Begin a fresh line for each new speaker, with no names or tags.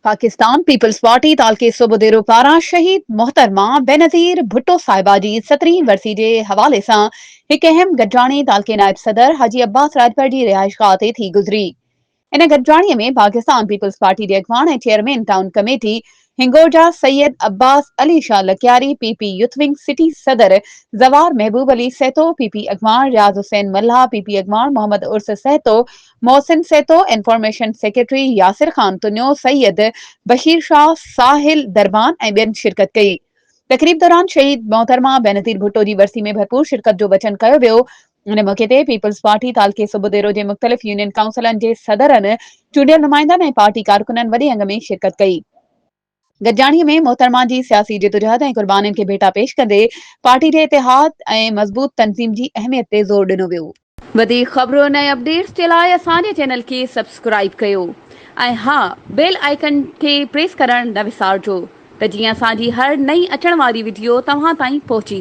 Pakistan peoples party तालके सूबेदारो पारां शहीद मोहतरमा बेनज़ीर भुट्टो साहिबा जी 17वीं वरसी जे हवाले सां हिकु अहम गॾिजाणी तालके नायब सदर हाजी अब्बास राजभर जी रिहाइशगाह ते थी गुज़री। इन गॾिजाणीअ में पाकिस्तान पीपल्स पार्टी जे अॻवान ऐं chairman town committee Hingoja Syed Abbas Ali Shah Lakiari, PP youth wing city सदर जवार महबूब अली सहतो, पीपी अॻवान रियाज हुसैन मल्हा, पीपी अॻवान मोहम्मद उर्स सहतो, मोहसिन सहतो, इंफॉर्मेशन सेक्रेटरी यासिर खान तुन्यो, सैयद बशीर शाह, साहिल दरबान ऐं ॿियनि शिरकत कई। तकरीब दौरान शहीद मोहतरमा बेनज़ीर भुट्टो जी वरसी में भरपूर शिरकत जो वचन कयो वियो। इन मौके ते पीपल्स पार्टी तालके सूबेदारो जे मुख़्तलिफ़ यूनियन काउंसिलनि जे सदरनि, चूंडियल नुमाइंदनि ऐं पार्टी कारकुननि वॾे अंग में शिरकत कई। गॾिजाणीअ में मोहतरमा जी सियासी जिदोजहद ऐं क़ुर्बानीनि खे भेटा पेश कंदे पार्टी जे इतिहाद ऐं मज़बूत तंज़ीम जी अहमियत ते ज़ोर ॾिनो वियो। वधीक ख़बरुनि ऐं अपडेट्स जे लाइ असांजे चैनल खे सब्सक्राइब कयो ऐं हा, बेल आइकन खे प्रेस करणु न विसारिजो त जीअं असांजी हर नई अचण वारी वीडियो तव्हां ताईं पहुची